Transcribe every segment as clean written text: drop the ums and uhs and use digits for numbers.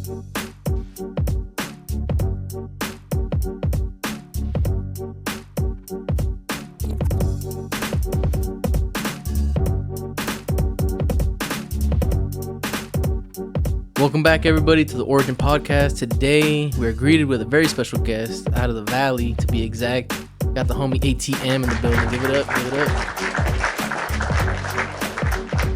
Welcome back, everybody, to the Origen Podcast. Today, we're greeted with a very special guest out of the Valley, to be exact. Got the homie ATM in the building. Give it up, give it up.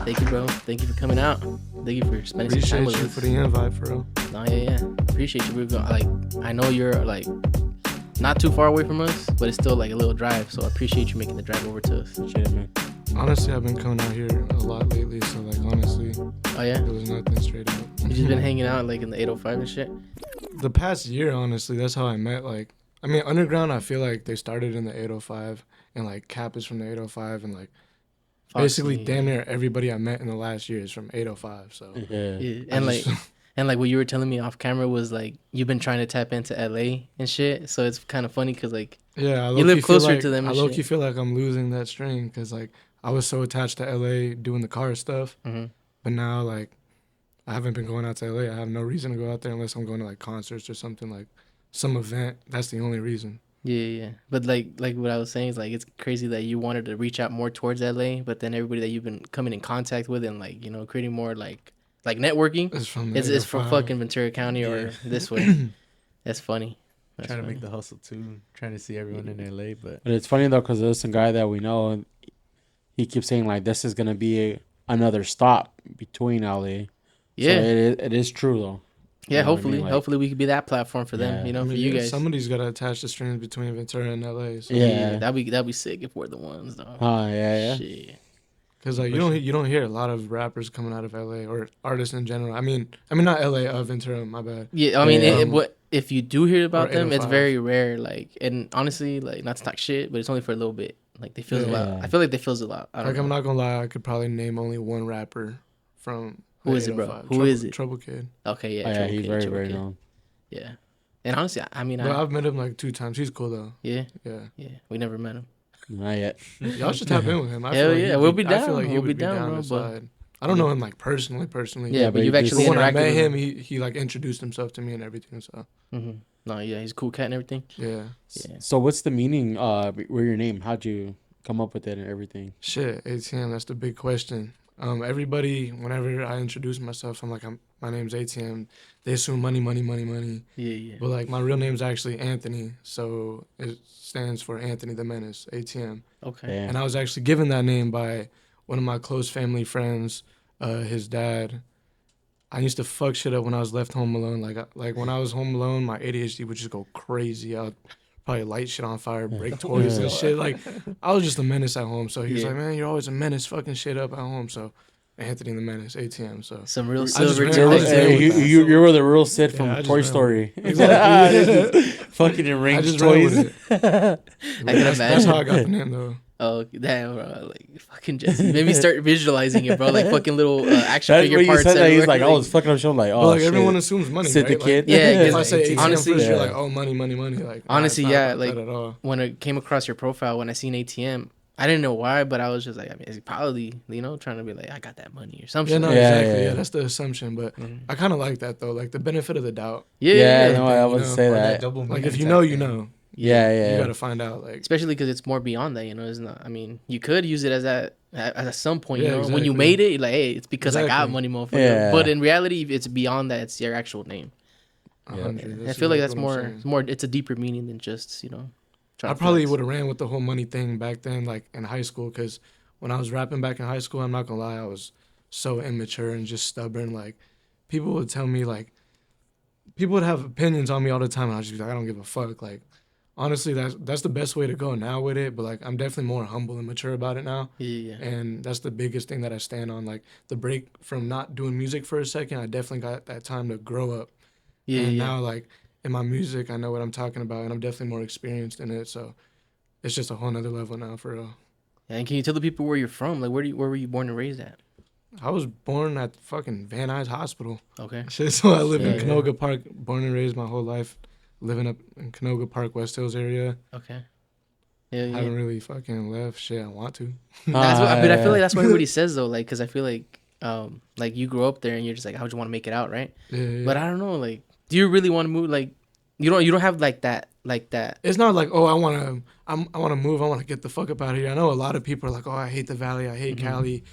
Thank you, bro. Thank you for coming out. Thank you for spending some time with us. Appreciate you for the invite, bro. No, yeah. Appreciate you. We're going, I know you're not too far away from us, but it's still a little drive. So I appreciate you making the drive over to us. Shit, man. Honestly, I've been coming out here a lot lately, so honestly, oh yeah, it was nothing straight up. You just been hanging out in the 805 and shit. The past year, honestly, that's how I met. Underground, I feel like they started in the 805, and Cap is from the 805, and basically damn near everybody I met in the last year is from 805. So yeah. And what you were telling me off camera was you've been trying to tap into LA and shit. So it's kind of funny because yeah, you live closer to them. I low key feel like I'm losing that string because I was so attached to LA doing the car stuff, but now I haven't been going out to LA. I have no reason to go out there unless I'm going to concerts or something, some event. That's the only reason. Yeah. But what I was saying is it's crazy that you wanted to reach out more towards LA, but then everybody that you've been coming in contact with and creating more networking is from fucking Ventura County or this way. That's funny. Trying to make the hustle too, trying to see everyone in LA, but it's funny though because there's some guy that we know, and he keeps saying this is gonna be another stop between LA. Yeah, so it is true though. Yeah, hopefully we could be that platform for them. Yeah. For you guys. Somebody's gotta attach the strings between Ventura and LA. So. Yeah, that'd be sick if we're the ones though. Yeah. Shit. Because you don't hear a lot of rappers coming out of LA or artists in general. I mean not LA, Ventura. My bad. Yeah, I mean, if you do hear about them, it's very rare. And honestly, not to talk shit, but it's only for a little bit. They feels a lot. I feel like they feels a lot. I don't know. I'm not gonna lie, I could probably name only one rapper from. Who is it, bro? Who is it? Trouble Kid. Okay, yeah. Yeah, he's very, very known. Yeah, and honestly, I've met him 2 times. He's cool though. Yeah. We never met him. Not yet. Y'all should tap in with him. Hell yeah, we'll be down. I feel like we'll be down, bro. But I don't know him personally. Yeah, but you've actually when I interacted met with him, he introduced himself to me and everything. So. No, yeah, he's a cool cat and everything. Yeah. So what's the meaning? With your name? How'd you come up with it and everything? Shit, ATM. That's the big question. Everybody, whenever I introduce myself, I'm my name's ATM. They assume money. Yeah. But my real name's actually Anthony, so it stands for Anthony the Menace, ATM. Okay. Damn. And I was actually given that name by one of my close family friends, his dad. I used to fuck shit up when I was left home alone. When I was home alone, my ADHD would just go crazy. I would probably light shit on fire, break toys and shit. I was just a menace at home. So he was like, man, you're always a menace fucking shit up at home. So Anthony the Menace, ATM. So some real silver. You were the real Sid from Toy Story. Exactly. Fucking arranged toys. I can imagine. That's how I got the name though. Oh damn, bro! Fucking Jesse, made me start visualizing it, bro. Fucking little action figure parts. Said that, he's I was fucking up. Show shit. Everyone assumes money. Sid right? the kid. Yeah, if I say ATM honestly, first, you're oh, money. Honestly, nah, yeah. When I came across your profile, when I seen ATM, I didn't know why, but I was just is he probably trying to be I got that money or something. Yeah, no, exactly. Yeah, that's the assumption, but I kind of like that though, the benefit of the doubt. Yeah, no, I would say that. If you know, you know. Yeah. You gotta find out, especially because it's more beyond that. It's not. I mean, you could use it at some point. Exactly. When you made it, you're hey, it's because I got money, motherfucker. Yeah. But in reality, it's beyond that. It's your actual name. Yeah. I feel like that's more. It's a deeper meaning than just I probably would have ran with the whole money thing back then, in high school, because when I was rapping back in high school, I'm not gonna lie, I was so immature and just stubborn. People would tell me people would have opinions on me all the time, and I'd just be I don't give a fuck. Honestly, that's the best way to go now with it, but I'm definitely more humble and mature about it now. Yeah. And that's the biggest thing that I stand on. The break from not doing music for a second, I definitely got that time to grow up. Yeah. And now in my music, I know what I'm talking about, and I'm definitely more experienced in it. So it's just a whole nother level now, for real. Yeah, and can you tell the people where you're from? Where were you born and raised at? I was born at fucking Van Nuys Hospital. Okay. So I live in Canoga Park, born and raised my whole life. Living up in Canoga Park, West Hills area. Okay. Yeah. Haven't really fucking left. Shit, I want to. But I feel like that's what everybody says though. Because I feel like like you grew up there and you're just like, how would you want to make it out, right? Yeah. But I don't know, like, do you really want to move? Like, you don't have like that. It's not like, oh, I want to move. I want to get the fuck up out of here. I know a lot of people are like, oh, I hate the Valley. I hate Cali.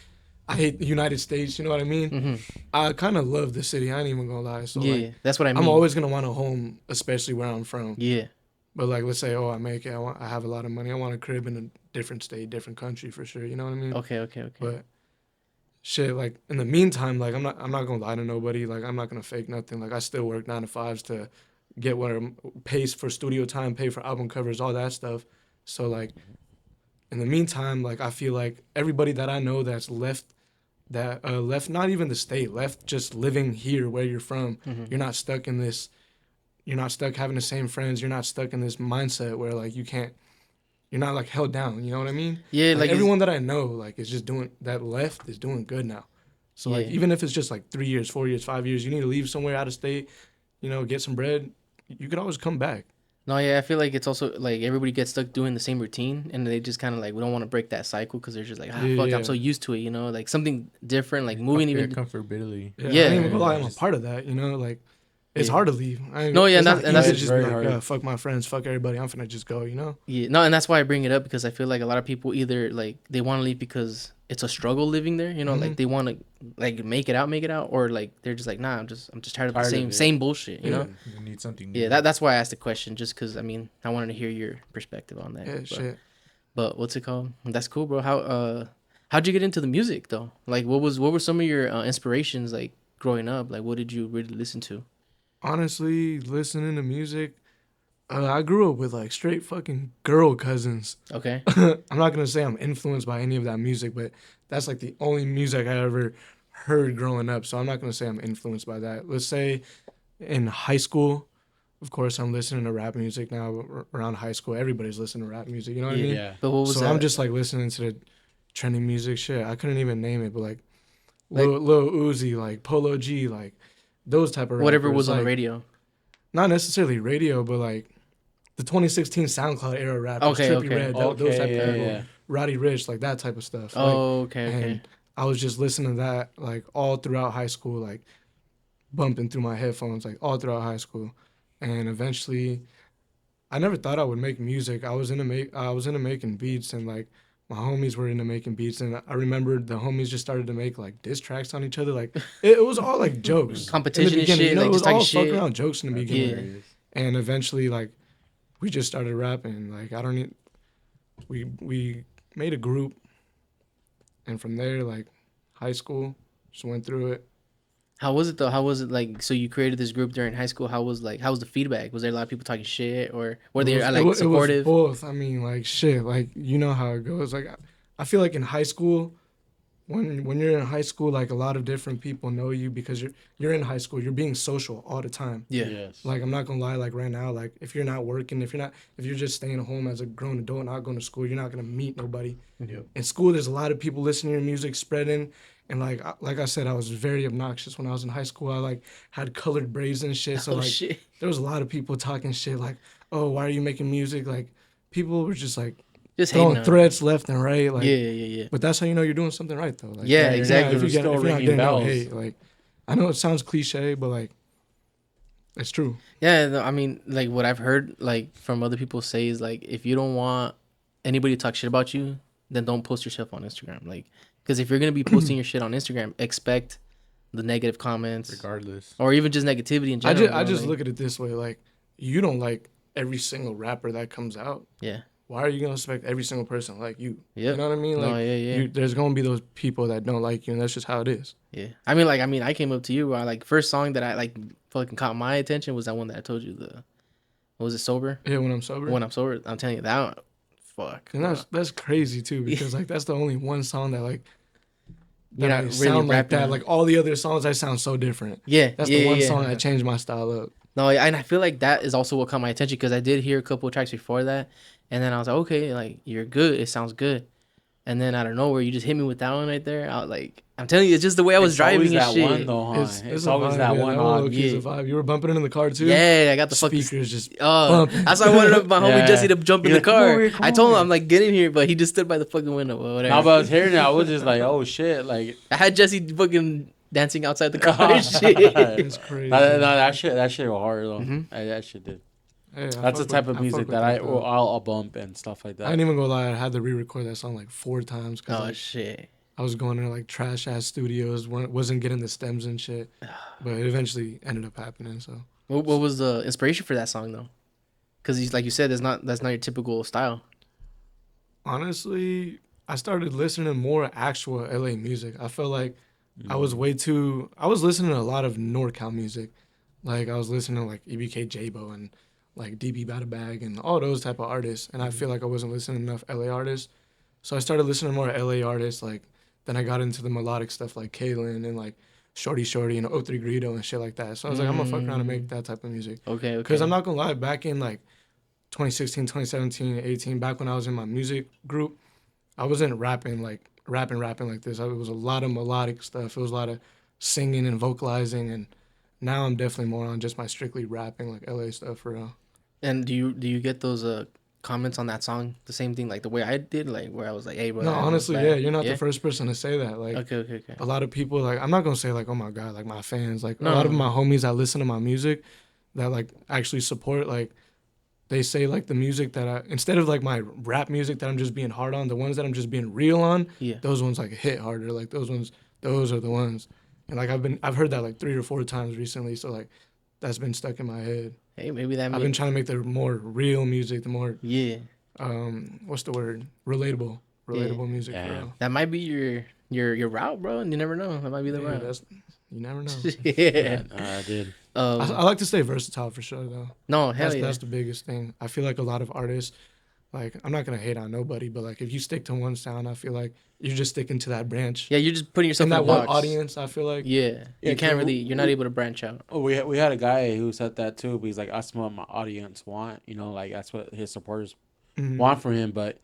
I hate the United States. You know what I mean? I kind of love the city. I ain't even gonna lie. So like, that's what I mean. I'm always gonna want a home, especially where I'm from. Yeah. But like, let's say, oh, I make it. I have a lot of money. I want a crib in a different state, different country for sure. You know what I mean? Okay. But shit, like in the meantime, like I'm not gonna lie to nobody. Like I'm not gonna fake nothing. Like I still work 9 to 5s to get what I'm pays for studio time, pay for album covers, all that stuff. So like, in the meantime, like I feel like everybody that I know that's left not even the state, left just living here where you're from. You're not stuck in this. You're not stuck having the same friends. You're not stuck in this mindset where like you're not like held down. You know what I mean? Yeah, like everyone that I know like is just doing that left is doing good now. So like even if it's just like 3 years, 4 years, 5 years, you need to leave somewhere out of state, you know, get some bread. You could always come back. No, yeah, I feel like it's also like everybody gets stuck doing the same routine, and they just kind of like we don't want to break that cycle because they're just like, fuck, I'm so used to it, you know, like something different, like moving even comfortability. Yeah, I ain't even gonna lie, I'm a part of that, you know, like. It's hard to leave. And that's just very hard. Fuck my friends, fuck everybody. I'm finna just go, you know. Yeah, no, and that's why I bring it up because I feel like a lot of people either like they want to leave because it's a struggle living there, you know, like they want to like make it out, or like they're just like, nah, I'm just tired of the same bullshit, you know. You need something new. Yeah, that's why I asked the question, just because I mean I wanted to hear your perspective on that. Yeah, shit. But what's it called? That's cool, bro. How'd you get into the music though? Like, what were some of your inspirations like growing up? Like, what did you really listen to? Honestly, listening to music, I grew up with like straight fucking girl cousins. Okay. I'm not gonna say I'm influenced by any of that music, but that's like the only music I ever heard growing up. So I'm not gonna say I'm influenced by that. Let's say in high school, of course I'm listening to rap music now. Around high school, everybody's listening to rap music. You know what I mean? Yeah. But what was so that? I'm just like listening to the trending music. Shit, I couldn't even name it, but like Lil Uzi, like Polo G, like. Those type of rappers, whatever was on like, the radio. Not necessarily radio, but like the 2016 SoundCloud era rappers, Trippie Redd, those type of people, Roddy Ricch, like that type of stuff. Oh, like, okay. And I was just listening to that like all throughout high school, like bumping through my headphones, like all throughout high school, and eventually, I never thought I would make music. I was into making beats, and like. My homies were into making beats, and I remember the homies just started to make like diss tracks on each other. Like it was all like jokes, competition and shit. You know, like it was just all shit. fuck around jokes in the beginning. Yeah. And eventually, like we just started rapping. Like we made a group, and from there, like high school, just went through it. How was it though? How was it like? So you created this group during high school. How was the feedback? Was there a lot of people talking shit, or were they like supportive? It was both. I mean, like shit. Like you know how it goes. Like I feel like in high school, when you're in high school, like a lot of different people know you because you're in high school. You're being social all the time. Yeah. Yes. Like I'm not gonna lie. Like right now, like if you're not working, if you're just staying home as a grown adult, not going to school, you're not gonna meet nobody. Yep. In school, there's a lot of people listening to your music, spreading. And like I said, I was very obnoxious when I was in high school. I like had colored braids and shit. So shit. There was a lot of people talking shit like, "Oh, why are you making music?" Like people were just like throwing threats left and right. Like yeah. But that's how you know you're doing something right though. Like, yeah, exactly. If you're not getting no hate, like I know it sounds cliche, but like it's true. Yeah, I mean, like what I've heard like from other people say is like if you don't want anybody to talk shit about you, then don't post yourself on Instagram. Like. Because if you're going to be posting your shit on Instagram, expect the negative comments. Regardless. Or even just negativity in general. I just look at it this way. Like, you don't like every single rapper that comes out. Yeah. Why are you going to expect every single person like you? Yeah. You know what I mean? Like, no, yeah. There's going to be those people that don't like you, and that's just how it is. Yeah. I mean, I came up to you. Like, first song that I, like, fucking caught my attention was that one that I told you. What was it, Sober? Yeah, When I'm Sober. When I'm Sober. I'm telling you, that one, fuck. And that's crazy, too, because, like, that's the only one song that, like, You're not I really sound like that. on. Like all the other songs, I sound so different. Yeah, that's the one song I changed my style up. No, and I feel like that is also what caught my attention because I did hear a couple of tracks before that, and then I was like, okay, like you're good. It sounds good, And then out of nowhere, you just hit me with that one right there. I'm telling you, it's just the way I was driving and shit. One though, huh? It's always that one. It's a vibe. You were bumping it in the car too. Yeah, I got the speakers just bumping. That's why I wanted my homie Jesse to jump in the car. I told him I'm like, get in here, but he just stood by the fucking window or whatever. Now, but I was hearing it, I was just like, oh shit, like I had Jesse fucking dancing outside the car and shit. It's crazy. No, that shit was hard though. That shit did. Hey, that's the type of music that I'll bump and stuff like that. I ain't even gonna lie, I had to re-record that song like 4 times. Oh shit. I was going to like trash ass studios, wasn't getting the stems and shit, but it eventually ended up happening. So, what was the inspiration for that song though? Because like you said, that's not your typical style. Honestly, I started listening to more actual LA music. I felt like I was listening to a lot of NorCal music, like I was listening to like EBK Jabo and like DB Bada Bag and all those type of artists, and I feel like I wasn't listening to enough LA artists, so I started listening to more LA artists. Like then I got into the melodic stuff like Kaylin and like Shorty and O3 Greedo and shit like that. So I was like, I'm gonna fuck around and make that type of music. Okay. Because I'm not gonna lie, back in like 2016, 2017, 18, back when I was in my music group, I wasn't rapping like this. It was a lot of melodic stuff. It was a lot of singing and vocalizing, and now I'm definitely more on just my strictly rapping like LA stuff for real. And do you get those comments on that song the same thing like the way I did, like where I was like, hey bro? No, honestly, yeah, you're not the first person to say that. Like, okay. A lot of people, like, I'm not gonna say like, oh my god, like my fans, like a lot of my homies that listen to my music, that like actually support, like they say like the music that instead of like my rap music that I'm just being hard on, the ones that I'm just being real on, those ones like hit harder. Like those are the ones, and like I've heard that like 3 or 4 times recently, so like that's been stuck in my head. Hey, maybe that. I've been trying to make the more real music, the more what's the word? Relatable music. Yeah. For real. That might be your route, bro. And you never know. That might be the route. You never know. Yeah. I did. I like to stay versatile for sure, though. No, hell yeah. That's the biggest thing. I feel like a lot of artists, like, I'm not gonna hate on nobody, but like if you stick to one sound, I feel like you're just sticking to that branch. Yeah, you're just putting yourself in that a box. one audience. I feel like. Yeah, you can't really. You're not able to branch out. Oh, we had a guy who said that too. But he's like, that's what my audience want. You know, like that's what his supporters want from him. But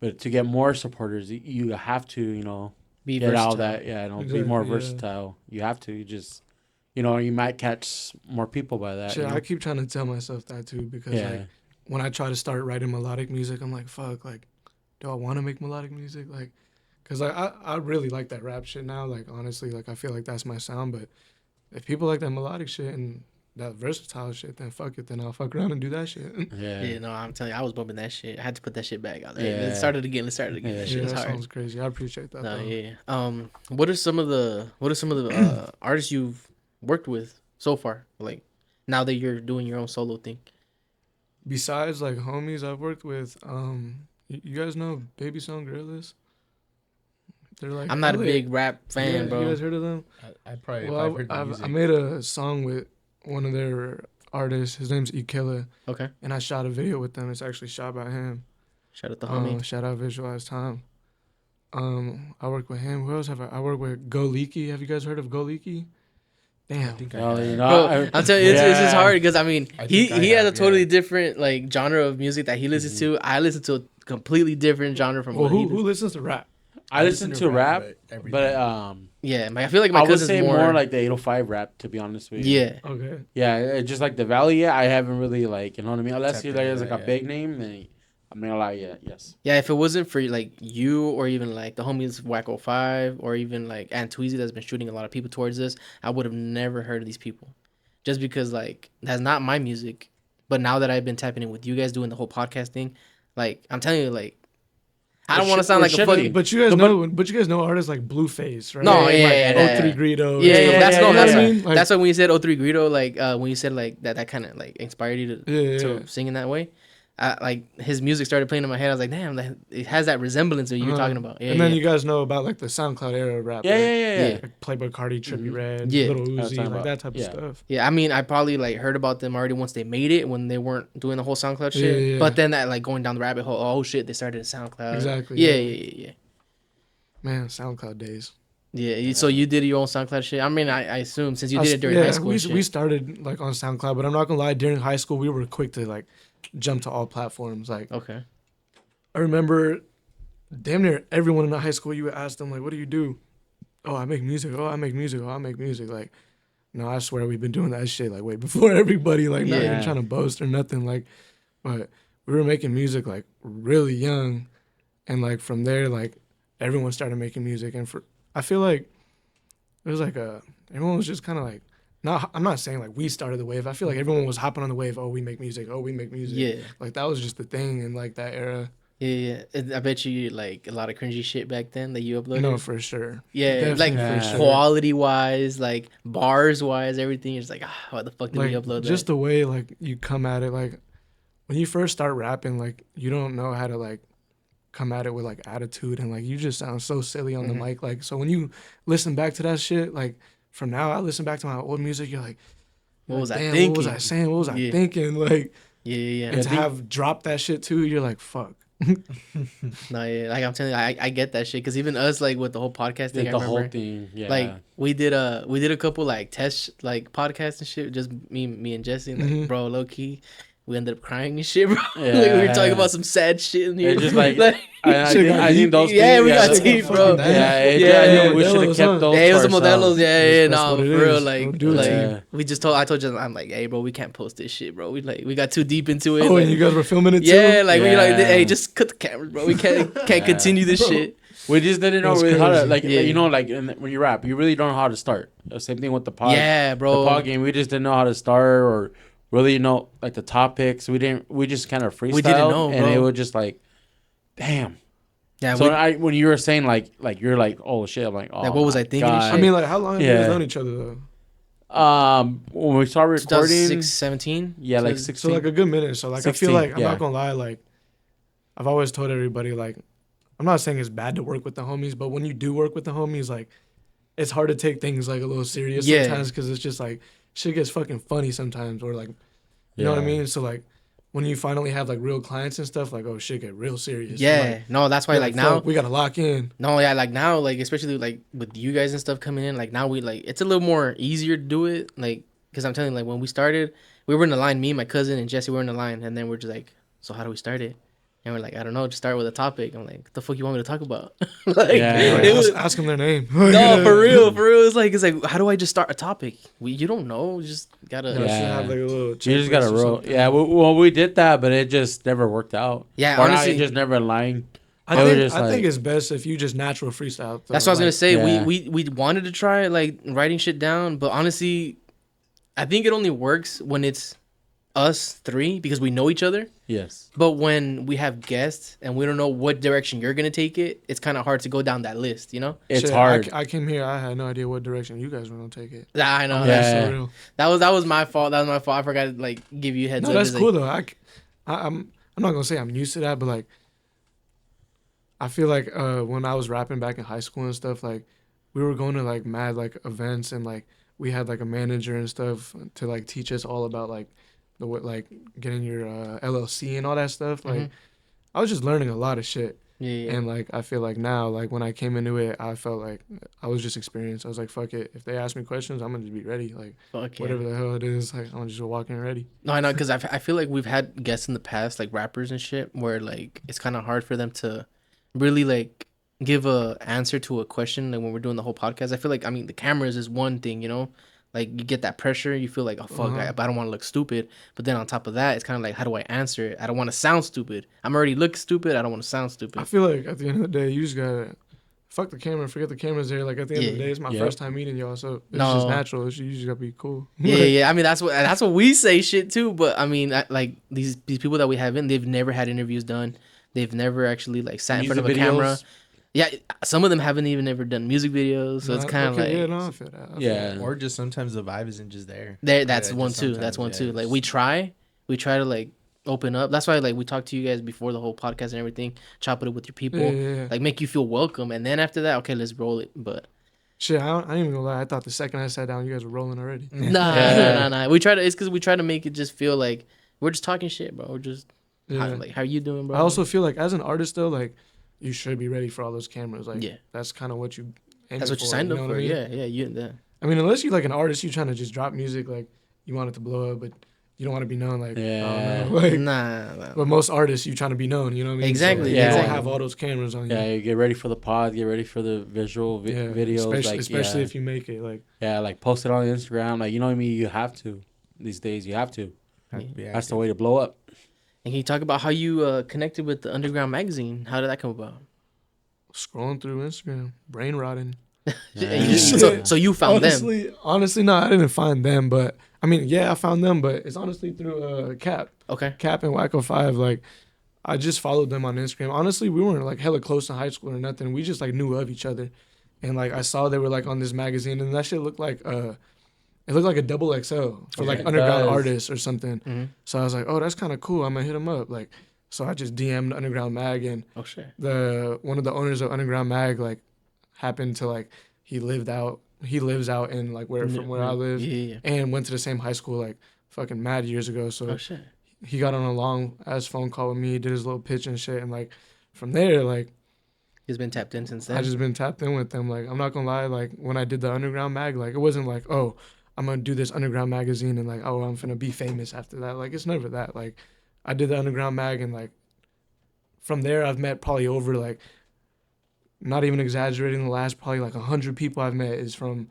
to get more supporters, you have to, you know, be get versatile. out that exactly, be more versatile. You have to. You just, you know, you might catch more people by that. Shit, you know? I keep trying to tell myself that too because like when I try to start writing melodic music, I'm like, fuck, like, do I want to make melodic music? Like, cause like I really like that rap shit now. Like honestly, like I feel like that's my sound. But if people like that melodic shit and that versatile shit, then fuck it. Then I'll fuck around and do that shit. Yeah. No, I'm telling you, I was bumping that shit. I had to put that shit back out. Hey, let's start it again. That shit is that hard. sounds crazy. I appreciate that. No, yeah. What are some of the artists you've worked with so far? Like now that you're doing your own solo thing. Besides like homies, I've worked with you guys know Baby Song Gorillas? They're like I'm not a big rap fan, bro. You guys heard of them? I probably heard the music. I made a song with one of their artists. His name's Ikilla. Okay. And I shot a video with them. It's actually shot by him. Shout out to homie. Shout out Visualize Time. I work with him. Who else have I work with Go Leaky. Have you guys heard of Go Leaky? Damn. Bro, I'm telling you, it's just hard because I mean he has a totally different like genre of music that he listens to. I listen to a completely different genre from who listens to rap? I listen to rap, but yeah, I feel like my I would cousin's say more like the 805 rap, to be honest with you. Yeah. Okay. Yeah, just like the Valley. Yeah, I haven't really like, you know what I mean. Unless there's like a big name, then I'm not gonna lie. Yeah, yes. Yeah, if it wasn't for like you or even like the homies Wacko 5 or even like Ant Tweezy that's been shooting a lot of people towards this, I would have never heard of these people, just because like that's not my music. But now that I've been tapping in with you guys doing the whole podcast thing, like I'm telling you, like. I don't want to sound like a fucking. But you guys know artists like Blueface, right? No, O3 Greedo. Yeah. That's why when you said O3 Greedo, like when you said like that kind of like inspired you to sing in that way. Like his music started playing in my head. I was like, damn, it has that resemblance that you were talking about. Yeah, and then you guys know about like the SoundCloud era rap. Yeah. Like Playboy Cardi, Trippie Redd, Little Uzi, like that type of stuff. Yeah, I mean, I probably like heard about them already once they made it when they weren't doing the whole SoundCloud shit. Yeah. But then that like going down the rabbit hole. Oh shit, they started a SoundCloud. Exactly. Yeah. Man, SoundCloud days. Yeah, so you did your own SoundCloud shit. I mean, I assume since you did it during high school. We started like on SoundCloud, but I'm not gonna lie. During high school, we were quick to like jump to all platforms. Like, okay, I remember damn near everyone in the high school, you would ask them, like, what do you do? Oh, I make music. Oh, I make music. Oh, I make music. Like, no, I swear we've been doing that shit, like, way before everybody. Like, not even trying to boast or nothing. Like, but we were making music, like, really young. And, like, from there, like, everyone started making music. And I feel like it was like everyone was just kind of like, I'm not saying like we started the wave. I feel like everyone was hopping on the wave. Oh, we make music. Oh, we make music. Yeah. Like that was just the thing in like that era. Yeah. I bet you like a lot of cringy shit back then that you uploaded. No, for sure. Yeah, Definitely, like for sure. quality wise, like bars wise, everything. You're just like, why the fuck did like, we upload just that? the way like you come at it, like when you first start rapping, like you don't know how to like come at it with like attitude, and like you just sound so silly on the mic. Like so when you listen back to that shit, like from now I listen back to my old music, you're like, What was I damn, thinking? what was I saying? What was I thinking? Like, Yeah. and to have dropped that shit too, you're like, fuck. No, yeah, like I'm telling you, I get that shit because even us, like with the whole podcast thing, I remember, whole thing, like we did a couple like test like podcasts and shit, just me and Jesse, and like bro, low key, we ended up crying and shit, bro. Yeah. Like, we were talking about some sad shit in here, just like I think those. Yeah, we got those- deep, bro. Yeah, we should have kept those. Yeah, it was to the ourselves. Modelos. Yeah, That's no, what for it real. is. Like, Don't do it to you. I told you, I'm like, hey, bro, we can't post this shit, bro. We got too deep into it. Oh, like, and you guys were filming it too? yeah, like we like, Yeah. hey, just cut the cameras, bro. We can't continue this shit. We just didn't know That's really how to crazy. like Yeah. you know like when you rap, you really don't know how to start. The same thing with the pod. Yeah, bro. The pod game, we just didn't know how to start or really know like the topics. We just kind of freestyle. We didn't know, and bro. it was just like, damn. Yeah, So when you were saying like you're like, oh shit, I'm like, oh, Like, what was my I thinking and God. shit? I mean, like, how long have you Yeah. guys known each other, though? When we started recording, 2017. yeah, like 16. So, like, a good minute. So, like, 16, I feel like, I'm yeah. not going to lie, like, I've always told everybody, like, I'm not saying it's bad to work with the homies, but when you do work with the homies, like, it's hard to take things, like, a little serious Yeah. sometimes because it's just, like, shit gets fucking funny sometimes or, like, you know what I mean? So, like, when you finally have, like, real clients and stuff, like, oh, shit get real serious. Yeah, Like, no, that's why you're like now. fuck, we got to lock in. No, yeah, like now, like especially like with you guys and stuff coming in, like now we like it's a little more easier to do it, like because I'm telling you, like when we started, we were in the line, me, my cousin, and Jesse were in the line, and then we're just like, so how do we start it? And we're like, I don't know, just start with a topic. I'm like, what the fuck you want me to talk about? like, Yeah. Like, it was, ask them their name. no, for real. It's like, how do I just start a topic? You don't know, just gotta. Yeah, should Yeah. have, like, a little You just got checklist to or roll. something. Yeah, well, we did that, but it just never worked out. Yeah, Or honestly, not, it just never aligned. I It was think just I think like- it's best if you just natural freestyle. that's what I was gonna say. yeah. We wanted to try like writing shit down, but honestly, I think it only works when it's us three because we know each other. Yes. But when we have guests and we don't know what direction you're gonna take it, it's kind of hard to go down that list, you know? It's Shit, hard. I came here. I had no idea what direction you guys were gonna take it. I know. I'm That's, Yeah. so real. that was my fault. That was my fault. I forgot to like give you a heads No, up. that's It's cool like, though. I'm not gonna say I'm used to that, but like I feel like when I was rapping back in high school and stuff, like we were going to like mad like events and like we had like a manager and stuff to like teach us all about like the like getting your LLC and all that stuff. Like I was just learning a lot of shit. yeah. And like I feel like now, like when I came into it, I felt like I was just experienced. I was like, fuck it. If they ask me questions, I'm gonna just be ready. Like Fuck yeah. whatever the hell it is, like I'm gonna just go walk in ready. No, I know, because I feel like we've had guests in the past, like rappers and shit, where like it's kind of hard for them to really like give a answer to a question. Like when we're doing the whole podcast, I feel like, I mean, the cameras is one thing, you know, like you get that pressure, you feel like, oh fuck, I don't want to look stupid. But then on top of that, it's kind of like, how do I answer it? I don't want to sound stupid. I'm already look stupid. I don't want to sound I stupid. feel like at the end of the day, you just gotta fuck the camera, forget the camera's there. Like at the end of the Yeah. day, it's my Yep. first time meeting y'all, so it's No. just natural. You just gotta be cool. Yeah. I mean, that's what we say shit too. But I mean, like these people that we have in, they've never had interviews done. They've never actually like sat in front of a Music camera. videos. Yeah, some of them haven't even ever done music videos, so it's kind of like yeah, no, I feel that. I feel Yeah. that. Or just sometimes the vibe isn't just there. there. That's Yeah, one just too. sometimes, That's one yeah, too. Like just- we try to like open up. That's why like we talk to you guys before the whole podcast and everything. Chop it up with your people, Yeah. like make you feel welcome, and then after that, okay, let's roll it. But Shit, I ain't even gonna lie. I thought the second I sat down, you guys were rolling already. nah. We try to. It's because we try to make it just feel like we're just talking shit, bro. We're just Yeah. how you doing, bro? I also feel like as an artist though, like you should be ready for all those cameras. Like Yeah. that's kind of what you. that's what you signed up for. Yeah. You. I mean, unless you're like an artist, you're trying to just drop music, like you want it to blow up, but you don't want to be known. Like, Yeah. I don't know. Like, Nah. but most artists, you trying to be known. You know what I mean? Exactly, So, yeah. You don't exactly. have all those cameras on you. Yeah, you get ready for the pod, get ready for the visual videos. Especially if you make it. Like, like post it on Instagram. Like, you know what I mean? You have to. These days, you have to. That's the way to blow up. And can you talk about how you connected with the Underground magazine? How did that come about? scrolling through Instagram, brain rotting. So you found them? Honestly, no, I didn't find them, but I mean, yeah, I found them, but it's honestly through Cap. Okay. Cap and Wacko 5. Like, I just followed them on Instagram. Honestly, we weren't like hella close in high school or nothing. We just like knew of each other, and like I saw they were like on this magazine, and that shit looked like it looked like a double XL for like underground artists or something. Mm-hmm. So I was like, oh, that's kind of cool. I'm gonna hit him up. Like, so I just DM'd Underground Mag, and one of the owners of Underground Mag like happened to like he lives out in like where I live, and went to the same high school like fucking mad years ago. So he got on a long ass phone call with me, did his little pitch and shit, and like from there like he's been tapped in since then. I just been tapped in with them. Like, I'm not gonna lie, like when I did the Underground Mag, like it wasn't like, oh, I'm gonna do this Underground magazine and like, oh, I'm gonna be famous after that. Like, it's never that. Like, I did the Underground Mag, and like from there I've met probably over like, not even exaggerating, the last probably like 100 people I've met is from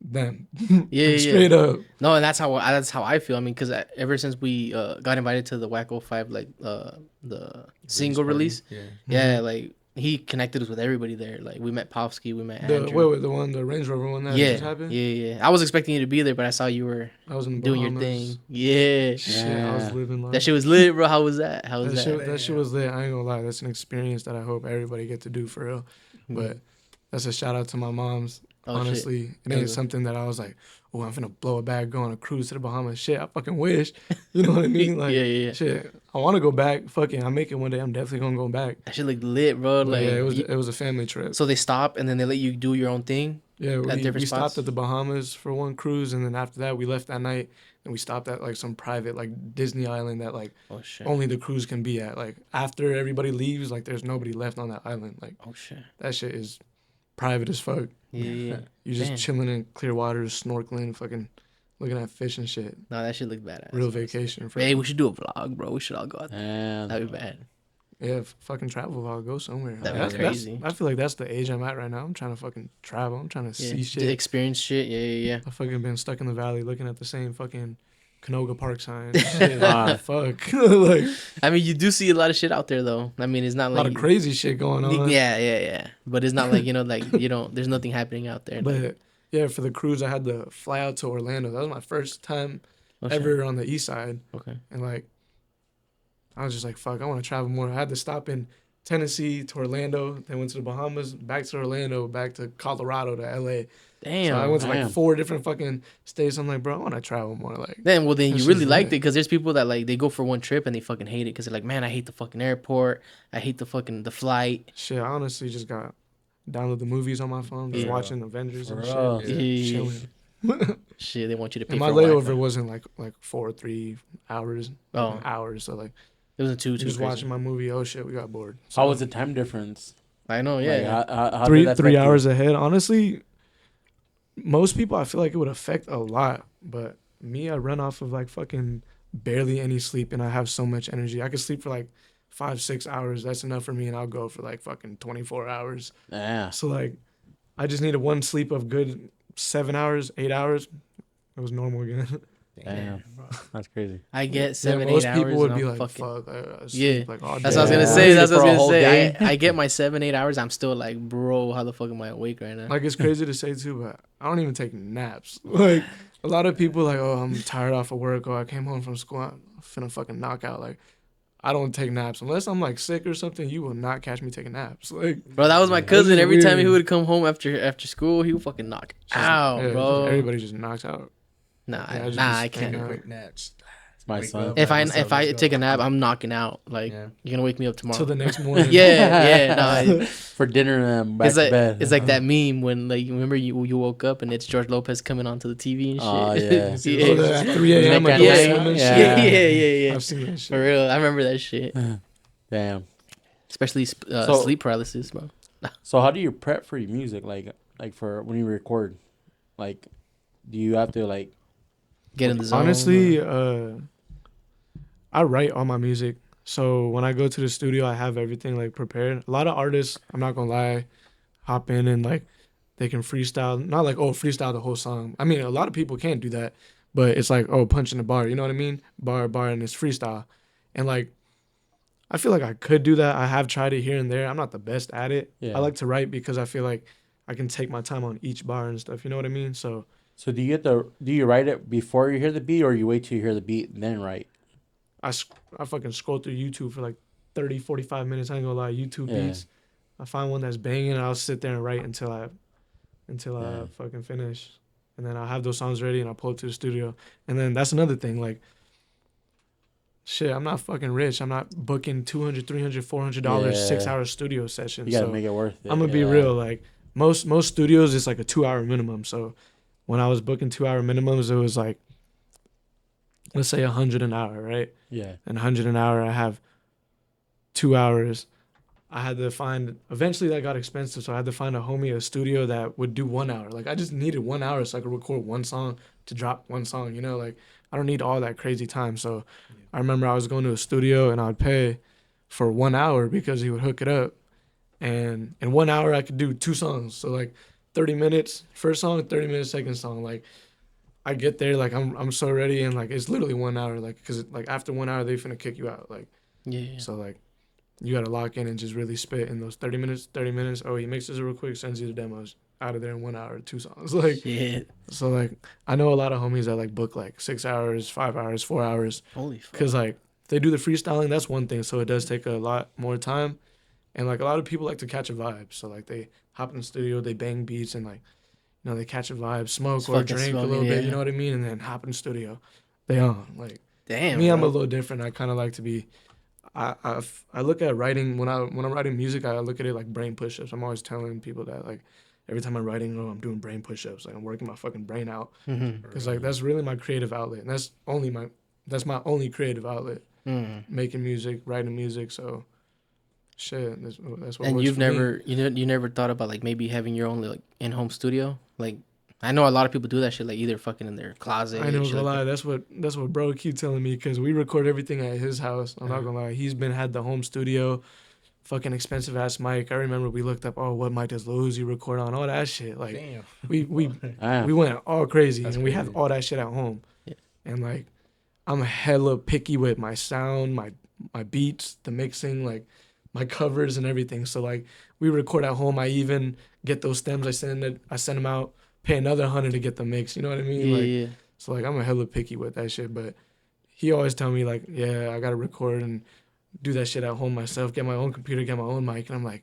them. Straight up. No, and that's how I feel. I mean, because ever since we got invited to the Wacko 5 like the single release, like he connected us with everybody there. Like, we met Popsky, we met Andrew. The Range Rover one that just happened? Yeah. I was expecting you to be there, but I saw you were doing your thing. Yeah. Shit, I was living life. That shit was lit, bro. How was that? That shit was lit. I ain't gonna lie. That's an experience that I hope everybody get to do for real. But that's a shout out to my moms. Honestly, it ain't something that I was like, oh, I'm finna blow a bag, go on a cruise to the Bahamas. Shit, I fucking wish. You know what I mean? Like, shit, I want to go back. Fuck it, I make it one day. I'm definitely gonna go back. That shit looked lit, bro. Like, yeah, it was a family trip. So they stop and then they let you do your own thing. Yeah, we stopped at the Bahamas for one cruise, and then after that we left that night, and we stopped at like some private like Disney island that like only the cruise can be at. Like, after everybody leaves, like there's nobody left on that island. Like, that shit is private as fuck. Yeah. You're just chilling in clear waters, snorkeling, fucking looking at fish and shit. No, that shit look badass. Real vacation. Hey, we should do a vlog, bro. We should all go out there. That'd be bad. Yeah, fucking travel vlog. Go somewhere. That'd be crazy. I feel like that's the age I'm at right now. I'm trying to fucking travel. I'm trying to see shit. Experience shit. Yeah. I've fucking been stuck in the valley looking at the same fucking Canoga Park sign. Shit, fuck. Like, I mean, you do see a lot of shit out there, though. I mean, it's not like a lot of crazy shit going on. Yeah. But it's not like, like, there's nothing happening out there. But yeah, for the cruise, I had to fly out to Orlando. That was my first time ever on the east side. Okay. And like, I was just like, fuck, I want to travel more. I had to stop in Tennessee to Orlando, then went to the Bahamas, back to Orlando, back to Colorado to LA. Damn. So I went to like 4 different fucking states. I'm like, bro, I want to travel more. Like, then you really liked it, because there's people that like they go for one trip and they fucking hate it because they're like, man, I hate the fucking airport. I hate the flight. Shit, I honestly just got download the movies on my phone, just watching Avengers and shit. Chilling. Shit, they want you to pay. And my layover wasn't like 4 or 3 hours. Hours. So like, it wasn't too just crazy. watching my movie. Oh shit, we got bored. So, how was the time difference? I know, yeah. Like, how 3 hours ahead. Honestly, most people I feel like it would affect a lot, but me, I run off of like fucking barely any sleep, and I have so much energy. I could sleep for like 5-6 hours. That's enough for me, and I'll go for like fucking 24 hours. Yeah. So like, I just needed one sleep of good 7 hours, 8 hours. It was normal again. Damn, that's crazy. I get 7-8 hours. Most people would be like, fucking, "Fuck, I sleep like all day." That's what I was gonna say. That's what I was gonna say. I get my 7-8 hours. I'm still like, bro, how the fuck am I awake right now? Like, it's crazy to say too, but I don't even take naps. Like, a lot of people like, oh, I'm tired off of work, or I came home from school, I'm finna fucking knock out. Like, I don't take naps unless I'm like sick or something. You will not catch me taking naps. Like, bro, that was my cousin. Every time he would come home after school, he would fucking knock out, bro. Everybody just knocks out. Nah, I can't. Quick naps. It's my son. If I take a nap, I'm knocking out. Like, you're gonna wake me up tomorrow. Till the next morning. Yeah. For dinner and back to bed. It's like that meme when, like, remember you woke up and it's George Lopez coming onto the TV and shit. Oh yeah. At 3 a.m. Like, yeah. I've seen that shit. For real, I remember that shit. Damn. Especially sleep paralysis, bro. So how do you prep for your music? Like for when you record, like, do you have to like get in the zone? Honestly, I write all my music. So when I go to the studio, I have everything like prepared. A lot of artists, I'm not gonna lie, hop in and like they can freestyle. Not like, oh, freestyle the whole song. I mean, a lot of people can't do that, but it's like, oh, punching the bar. You know what I mean? Bar, and it's freestyle. And like, I feel like I could do that. I have tried it here and there. I'm not the best at it. Yeah. I like to write because I feel like I can take my time on each bar and stuff. You know what I mean? So do you write it before you hear the beat, or you wait till you hear the beat and then write? I fucking scroll through YouTube for like 30, 45 minutes. I ain't gonna lie, YouTube beats. I find one that's banging and I'll sit there and write until I fucking finish. And then I'll have those songs ready and I'll pull it to the studio. And then that's another thing, like, shit, I'm not fucking rich. I'm not booking $200, $300, $400 6-hour studio sessions. You gotta make it worth it. I'm gonna be real. Like most studios, it's like a 2-hour minimum. So when I was booking 2-hour minimums, it was like, let's say 100 an hour, right? Yeah. And 100 an hour, I have 2 hours. I had to find, eventually that got expensive, so I had to find a studio that would do 1 hour. Like, I just needed 1 hour so I could record one song to drop one song, you know? Like, I don't need all that crazy time. So I remember I was going to a studio and I'd pay for 1 hour because he would hook it up. And in 1 hour, I could do 2 songs. So, like, 30 minutes first song, 30 minutes second song. Like, I get there, like, I'm so ready, and, like, it's literally 1 hour. Like, because, like, after 1 hour, they finna kick you out. Like, Yeah. So, like, you got to lock in and just really spit in those 30 minutes. Oh, he mixes it real quick, sends you the demos. Out of there in 1 hour, 2 songs. Like, shit. So, like, I know a lot of homies that, like, book, like, 6 hours, 5 hours, 4 hours. Holy fuck. Because, like, if they do the freestyling, that's one thing. So, it does take a lot more time. And, like, a lot of people like to catch a vibe. So, like, they hop in the studio, they bang beats, and, like, you know, they catch a vibe, smoke or drink a little bit, you know what I mean? And then hop in the studio. They on. Like, damn, me, bro. I'm a little different. I kind of like to be... I look at writing when I'm writing music. I look at it like brain push-ups. I'm always telling people that, like, every time I'm writing, I'm doing brain push-ups. Like, I'm working my fucking brain out because like that's really my creative outlet, and that's my only creative outlet. Making music, writing music. So, shit, that's what. And works you've for never me. you never thought about like maybe having your own like in-home studio? Like, I know a lot of people do that shit, like either fucking in their closet. I know, shit gonna like lie. That's what bro keep telling me, because we record everything at his house. I'm not gonna lie. He's had the home studio, fucking expensive ass mic. I remember we looked up, oh, what mic does Lil Uzi record on? All that shit. Like, Damn. we went all crazy, and we have all that shit at home. Yeah. And like, I'm hella picky with my sound, my beats, the mixing, like my covers and everything. So like, we record at home. I even get those stems. I send them out. Pay another 100 to get the mix. You know what I mean? Yeah, like, yeah. So like, I'm a hella picky with that shit. But he always tell me like, yeah, I gotta record and do that shit at home myself. Get my own computer, get my own mic. And I'm like,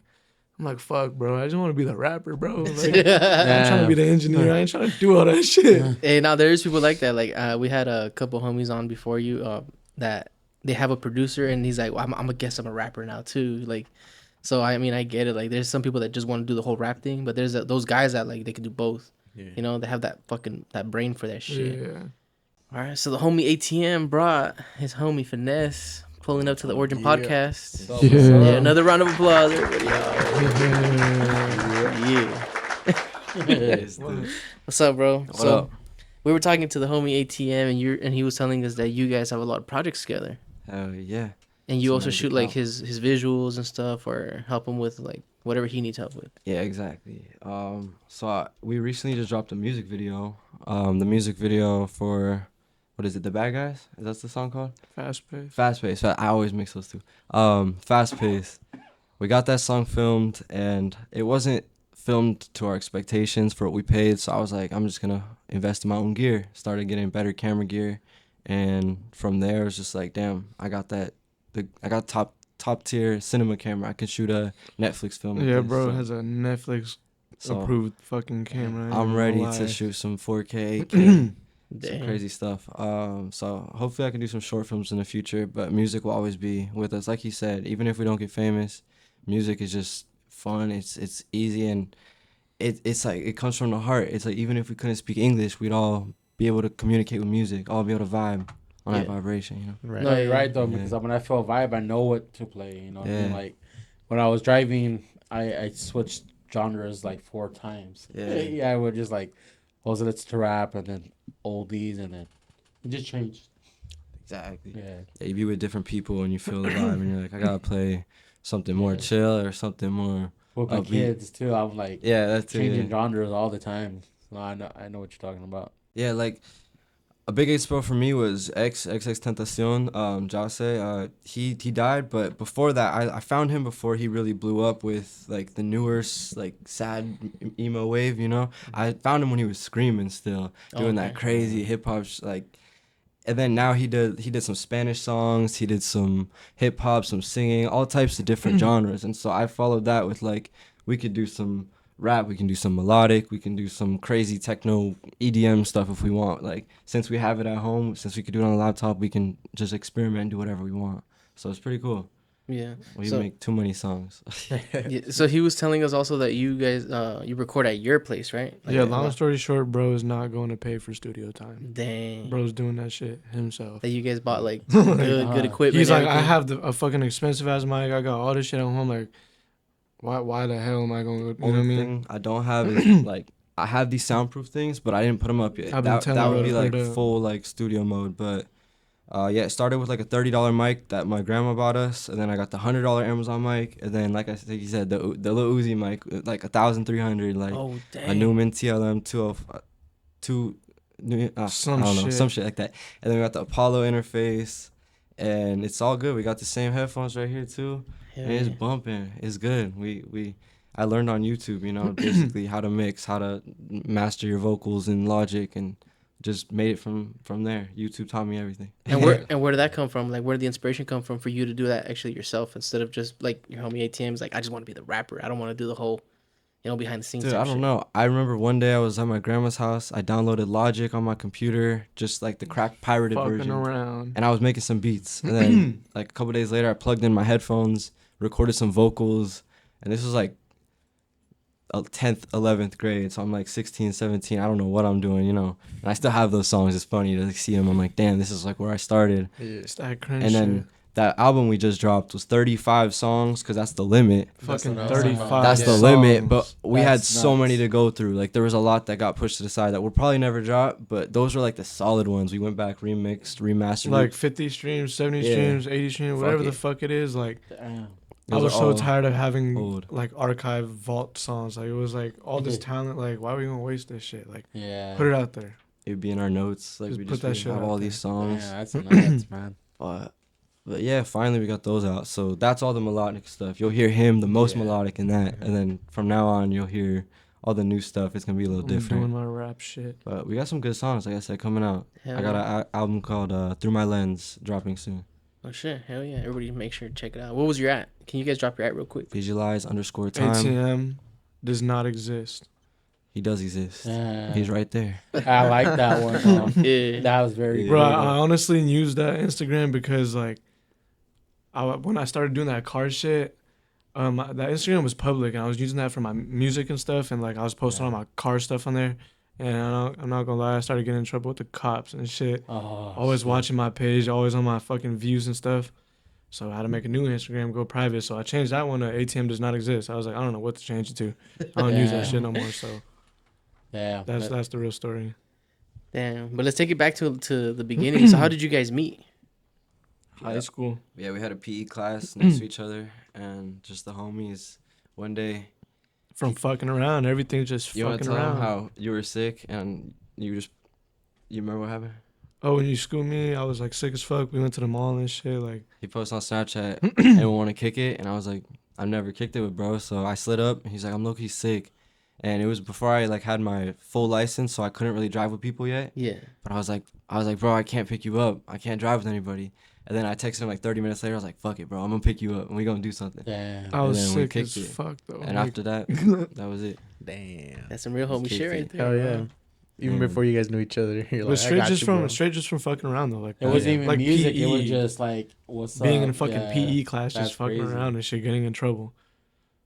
fuck, bro. I just want to be the rapper, bro. Like, I'm trying to be the engineer. I ain't trying to do all that shit. Hey, now there is people like that. Like, we had a couple homies on before you that they have a producer, and he's like, well, I'm a guess I'm a rapper now too. Like, so I mean, I get it. Like, there's some people that just want to do the whole rap thing, but there's those guys that like they can do both. Yeah. You know, they have that brain for that shit. Yeah. All right, so the homie ATM brought his homie Finesse pulling up to the Origin Podcast. What's up, Yeah, another round of applause, everybody. Yeah. What's up, bro? What up? We were talking to the homie ATM, and he was telling us that you guys have a lot of projects together. Hell yeah. And you Some also magic shoot like out. his visuals and stuff, or help him with like whatever he needs help with. Yeah, exactly. We recently just dropped a music video. The music video for, what is it, The Bad Guys? Is that the song called? Fast pace. Fast Pace. I always mix those two. Fast Pace. We got that song filmed, and it wasn't filmed to our expectations for what we paid. So I was like, I'm just gonna invest in my own gear. Started getting better camera gear, and from there it was just like, damn, I got top tier cinema camera. I can shoot a Netflix film. with Yeah, this, bro so- has a Netflix so approved fucking camera. I I'm ain't ready gonna lie. to shoot some 4K, 8K, some Damn. crazy stuff. So hopefully I can do some short films in the future, but music will always be with us. Like he said, even if we don't get famous, music is just fun. It's easy, and it's like, it comes from the heart. It's like, even if we couldn't speak English, we'd all be able to communicate with music, all be able to vibe on that vibration, you know? Right. No, you're right though, Yeah. because when I feel a vibe, I know what to play. You know, what I mean? Yeah. Like when I was driving, I switched genres like 4 times. Yeah. Yeah, I would just like, was it to rap, and then oldies, and then It just changed. Exactly. Yeah. You be with different people and you feel the vibe, and you're like, I gotta play something more chill or something more With my upbeat. kids too, I'm like that's changing genres all the time. So I know what you're talking about. Yeah, like a big expo for me was XX Tentacion, Jase. He died, but before that, I found him before he really blew up with like the newer like sad emo wave. You know, I found him when he was screaming still, doing that crazy hip hop like. And then now he did some Spanish songs, he did some hip hop, some singing, all types of different genres. And so I followed that with like, we could do some rap, we can do some melodic, we can do some crazy techno EDM stuff if we want. Like, since we have it at home, since we could do it on a laptop, we can just experiment and do whatever we want. So it's pretty cool. Yeah. We make too many songs. Yeah, so he was telling us also that you guys you record at your place, right? Like, yeah, long story short, bro is not going to pay for studio time. Dang. Bro's doing that shit himself. That you guys bought like good equipment. He's like, I have a fucking expensive ass mic. I got all this shit at home. Like, why the hell am I going to, you know what I mean? I don't have is like, I have these soundproof things, but I didn't put them up yet. That would be like full like studio mode, but it started with like a $30 mic that my grandma bought us, and then I got the $100 Amazon mic, and then like I said, you said the Lil Uzi mic, like 1,300, like a Newman TLM 202, some shit like that, and then we got the Apollo interface, and it's all good. We got the same headphones right here too, and it's bumping. It's good. I learned on YouTube, you know, basically how to mix, how to master your vocals in Logic, and just made it from there. YouTube taught me everything. And where did that come from? Like, where did the inspiration come from for you to do that actually yourself instead of just like your homie ATM's like, I just want to be the rapper. I don't want to do the whole, behind the scenes. Dude, I don't know. I remember one day I was at my grandma's house. I downloaded Logic on my computer, just like the cracked pirated version. Around. And I was making some beats. And then like a couple days later, I plugged in my headphones, recorded some vocals, and this was like 10th, 11th grade, so I'm like 16, 17, I don't know what I'm doing, you know, and I still have those songs. It's funny to see them. I'm like, damn, this is like where I started. It's that cringe. And then that album we just dropped was 35 songs, because that's the limit. Fucking 35. That's the limit, but we had so many to go through. Like, there was a lot that got pushed to the side that we'll probably never drop, but those were like the solid ones. We went back, remixed, remastered. Like 50 streams, 70 streams, 80 streams, whatever the fuck it is. Like, I was so tired of having like archive vault songs. Like, it was like all this talent. Like, why are we gonna waste this shit? Like, put it out there. It'd be in our notes. Like, we just have all these songs. Yeah, that's nuts, man. But yeah, finally we got those out. So that's all the melodic stuff. You'll hear him the most melodic in that, and then from now on you'll hear all the new stuff. It's gonna be a little different. Doing my rap shit. But we got some good songs, like I said, coming out. Hell I got an album called Through My Lens dropping soon. Oh shit, hell yeah! Everybody make sure to check it out. What was your at? Can you guys drop your at real quick? Visualize_time. ATM does not exist. He does exist. He's right there. I like that one. Yeah, that was very. Bro, I honestly used that Instagram because like, when I started doing that car shit, that Instagram was public, and I was using that for my music and stuff, and like I was posting all my car stuff on there. And I'm not gonna lie, I started getting in trouble with the cops and shit. Always watching my page, always on my fucking views and stuff. So I had to make a new Instagram go private. So I changed that one to ATM does not exist. I was like, I don't know what to change it to. I don't use that shit no more. So that's the real story. Damn. But let's take it back to the beginning. So how did you guys meet? High school. Yeah, we had a PE class next to each other, and just the homies. One day. From fucking around, everything just you fucking around. You want to tell around. how you were sick and you remember what happened? Oh, when you schooled me, I was like sick as fuck. We went to the mall and shit. Like, he posted on Snapchat and we want to kick it, and I was like, I've never kicked it with bro, so I slid up. And he's like, I'm low-key sick, and it was before I like had my full license, so I couldn't really drive with people yet. Yeah. But I was like, bro, I can't pick you up. I can't drive with anybody. And then I texted him like 30 minutes later. I was like, fuck it, bro. I'm going to pick you up and we going to do something. Yeah. I was sick as fuck, though. And after that, that was it. Damn. That's some real homie shit right there. Hell yeah. Even before you guys knew each other, you're like, straight just from fucking around, though. Like, it wasn't even like music. PE. It was just like, what's being up? in a fucking PE class, just fucking crazy. around and shit, getting in trouble.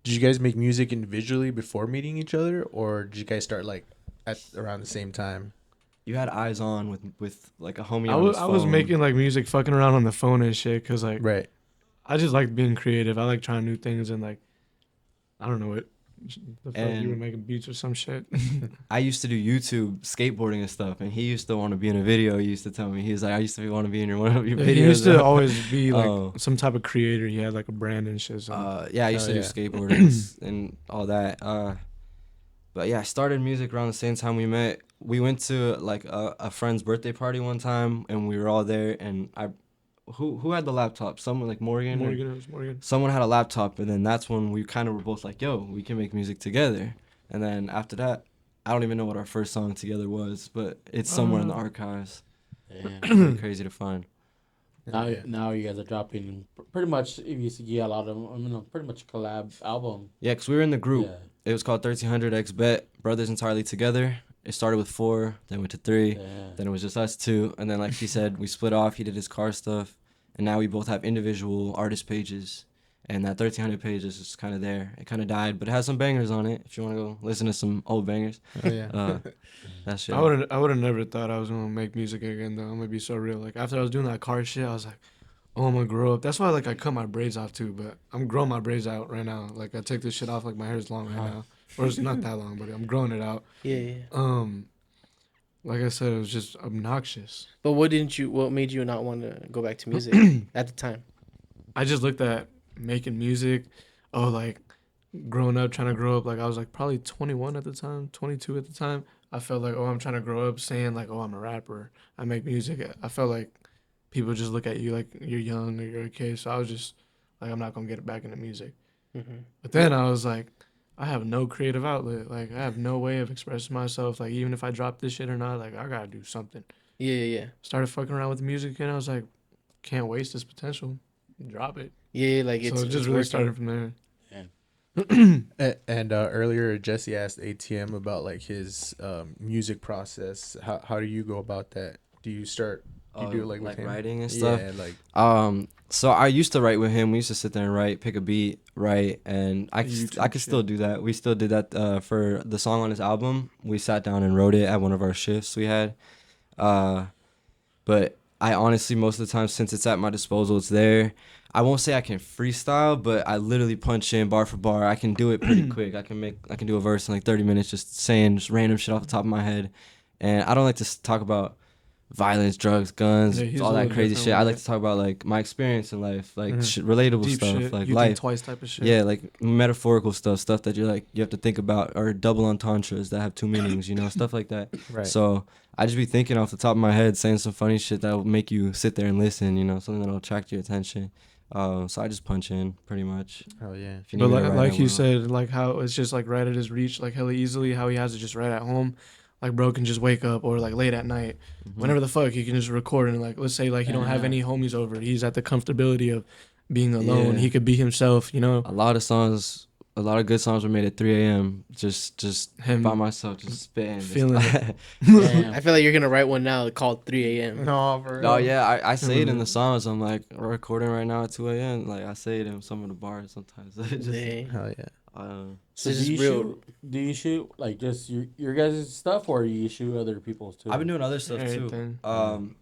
Did you guys make music individually before meeting each other, or did you guys start like at around the same time? You had eyes on with like a homie. I was making like music, fucking around on the phone and shit, cause like right. I just like being creative. I like trying new things and like I don't know it. The fuck, And- you were making beats or some shit. I used to do YouTube skateboarding and stuff, and he used to want to be in a video. He used to tell me, he was like, I used to want to be in one of your videos. He used to always be like Oh. some type of creator. He had like a brand and shit. So. Yeah, I used to Hell do skateboarding and all that. But yeah, I started music around the same time we met. We went to like a friend's birthday party one time, and we were all there. And who had the laptop? Someone like Morgan. Morgan, it was Morgan. Someone had a laptop, and then that's when we kind of were both like, "Yo, we can make music together." And then after that, I don't even know what our first song together was, but it's somewhere in the archives. Damn. Pretty crazy to find. Now you guys are dropping pretty much. If you see, yeah, a lot of pretty much collab album. Yeah, because we were in the group. Yeah. It was called 1300X Bet, Brothers Entirely Together. It started with 4, then went to 3, Yeah. then it was just us 2, and then like he said, we split off. He did his car stuff, and now we both have individual artist pages, and that 1300 page is just kind of there. It kind of died, but it has some bangers on it. If you want to go listen to some old bangers, Oh yeah. that shit. I would have never thought I was gonna make music again though. I'm gonna be so real. Like after I was doing that car shit, I was like, oh, I'm gonna grow up. That's why like I cut my braids off too. But I'm growing my braids out right now. Like I take this shit off. Like my hair's long right now, or it's not that long, but I'm growing it out. Yeah. Like I said, it was just obnoxious. But what made you not want to go back to music at the time? I just looked at making music. Oh, like growing up, trying to grow up. Like I was like probably 21 at the time, 22 at the time. I felt like, oh, I'm trying to grow up saying like, oh, I'm a rapper. I make music. I felt like people just look at you like you're young or you're a kid. So I was just like, I'm not going to get back into music. Mm-hmm. But then I was like, I have no creative outlet. Like I have no way of expressing myself. Like even if I drop this shit or not, like I got to do something. Yeah. Started fucking around with the music and I was like, can't waste this potential. Drop it. Yeah, like So it's it just it's really working. started from there. And earlier Jesse asked ATM about like his music process. How do you go about that? Do you start? You do it like with him? writing and stuff. Yeah, like So I used to write with him. We used to sit there and write, pick a beat, write, and I YouTube could shit. still do that. We still did that for the song on his album. We sat down and wrote it at one of our shifts we had. But I honestly, most of the time, since it's at my disposal, it's there. I won't say I can freestyle, but I literally punch in bar for bar. I can do it pretty quick. I can do a verse in like 30 minutes, just saying just random shit off the top of my head. And I don't like to talk about violence, drugs, guns, Yeah, he's all a that little crazy different shit. I with like it. to talk about like my experience in life, like Mhm. shit, relatable Deep stuff, shit. like You life. think twice type of shit. Yeah, like metaphorical stuff that you're like you have to think about, or double entendres that have 2 meanings, stuff like that. right. So I just be thinking off the top of my head, saying some funny shit that will make you sit there and listen, something that'll attract your attention. So I just punch in pretty much. Oh yeah. If you But need me to write, like I you will. said, like how it's just like right at his reach, like hella easily, how he has it just right at home. Like bro can just wake up or like late at night, Mhm. whenever the fuck he can just record and like let's say like he don't have Yeah. any homies over, he's at the comfortability of being alone. Yeah. He could be himself, A lot of good songs were made at 3 a.m. Just Him by myself, just spitting. feeling it. Damn. I feel like you're gonna write one now called 3 a.m. No, bro. No, yeah, I say it in the songs. I'm like, we're recording right now at 2 a.m. Like I say it in some of the bars sometimes. It just, Dang. Hell yeah. So This do is you real. do you shoot like just your guys' stuff, or you shoot other people's too? I've been doing other stuff too. Everything.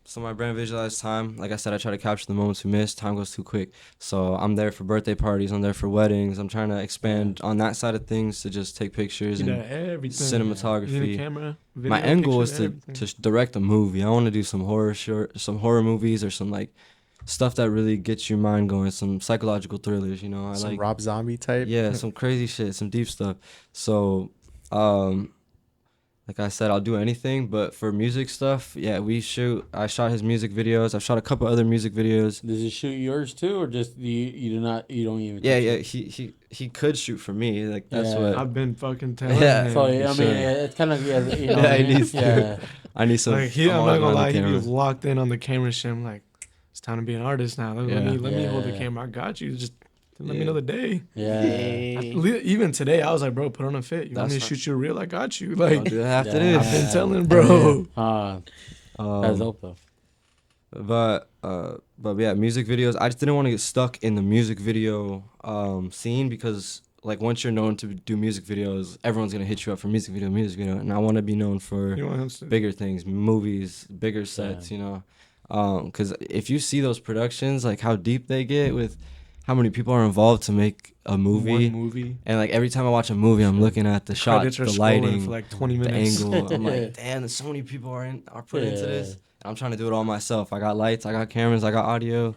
So my brand Visualize Time, like I said, I try to capture the moments we miss. Time goes too quick. So I'm there for birthday parties. I'm there for weddings. I'm trying to expand on that side of things to just take pictures You know, and everything. cinematography. You need a camera. Video, My end goal is picture, to everything. direct a movie. I want to do some horror movies or some like stuff that really gets your mind going. Some psychological thrillers. I Some like Rob Zombie type. yeah, some crazy shit, some deep stuff. So, like I said, I'll do anything. But for music stuff, yeah, I shot his music videos. I've shot a couple other music videos. Does he shoot yours too, or just you don't even? Yeah, touch yeah, it? he could shoot for me. Like that's Yeah. what I've been fucking telling Yeah. him. So You I mean, should. it's kind of Yeah, he needs to. yeah. I need some. Like I'm not always gonna lie, behind the he'd be camera. locked in on the camera shit. I'm like, it's time to be an artist now. Let Yeah. me hold the Yeah. camera. I got you. Just let me Yeah. know the day. Yeah. Dang. Even today, I was like, bro, put on a fit. You want me to That's shoot you real? I got you. I'll Like do it after Yeah. I've this. been telling, bro. That's dope though. But yeah, music videos. I just didn't want to get stuck in the music video scene because like once you're known to do music videos, everyone's gonna hit you up for music video, and I want to be known for You want him to bigger things, movies, bigger sets, Because if you see those productions, like how deep they get with how many people are involved to make a movie. One movie. And like every time I watch a movie, I'm looking at the shot, Credits are the scrolling lighting, for like 20 the minutes. angle. I'm like, damn, there's so many people are put into this. And I'm trying to do it all myself. I got lights, I got cameras, I got audio.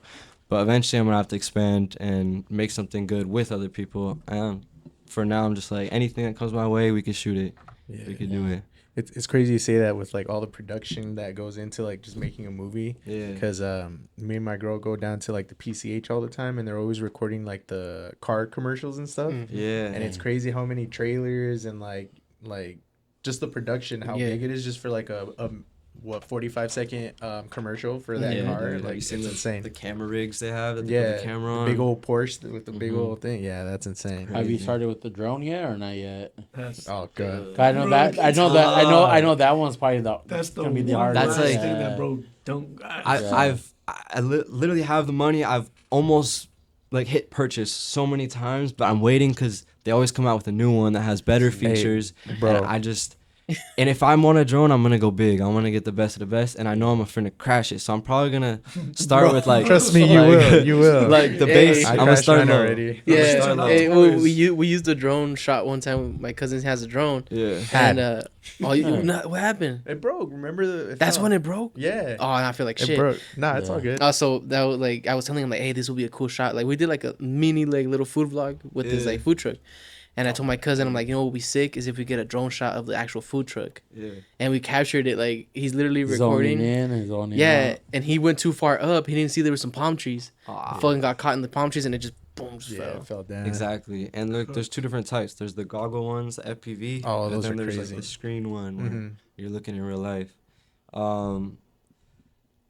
But eventually I'm gonna have to expand and make something good with other people. And for now, I'm just like, anything that comes my way, we can shoot it. Yeah. We can do it. It's crazy to say that with like all the production that goes into like just making a movie. Yeah. Because me and my girl go down to like the PCH all the time, and they're always recording like the car commercials and stuff. Yeah. And it's crazy how many trailers and like just the production, how big it is just for like a 45-second commercial for that car. Dude, like it's insane. The camera rigs they have that they put the camera on. Big old Porsche with the big old thing. Yeah, that's insane. Have you started with the drone yet or not yet? Oh god. I know that. I know that one's probably That's gonna be the hardest. That's like thing that bro don't. I literally have the money. I've almost like hit purchase so many times, but I'm waiting because they always come out with a new one that has better features. bro. And and if I'm on a drone, I'm gonna go big. I'm gonna get the best of the best, and I know I'm finna crash it. So I'm probably gonna start with like. Trust me, you will. You will. Like the base. I I'm gonna start mine low. already. Yeah, we used a drone shot one time. My cousin has a drone. Yeah. And what happened? It broke. Remember That's when it broke. Yeah. Oh, and I feel like It shit. broke. Nah, it's all good. Also, that was like I was telling him like, hey, this will be a cool shot. Like we did like a mini like little food vlog with this like food truck. And I told my cousin, I'm like, you know what would be sick is if we get a drone shot of the actual food truck. Yeah. And we captured it, like, he's literally recording. Zoning in and zoning out. And he went too far up. He didn't see there were some palm trees. He fucking got caught in the palm trees and it just, boom, just fell. It fell down. Exactly. And look, there's two different types. There's the goggle ones, the FPV. Oh, and those then are there's crazy. like the screen one where you're looking in real life.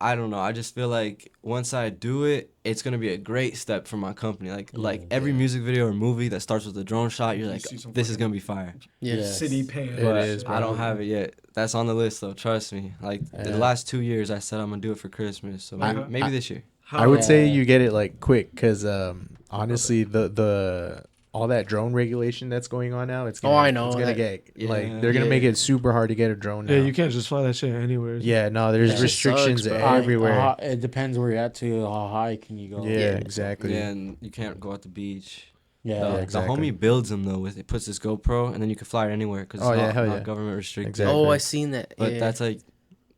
I don't know. I just feel like once I do it, it's gonna be a great step for my company. Like every music video or movie that starts with a drone shot, you're like, this is gonna be fire. Yeah. City pan. It is, bro. I don't have it yet. That's on the list though. Trust me. Like the last 2 years, I said I'm gonna do it for Christmas. So maybe this year. I would say you get it like quick because honestly, the all that drone regulation that's going on now, it's gonna, I know. It's gonna like they're gonna make it super hard to get a drone now. Yeah, you can't just fly that shit anywhere. Yeah, no, there's restrictions everywhere. It depends where you're at too. How high can you go? Yeah, exactly. Yeah, and you can't go at the beach. Yeah, The homie builds them though. It puts this GoPro, and then you can fly it anywhere because it's not government restricted. Exactly. Oh, I seen that. But that's like,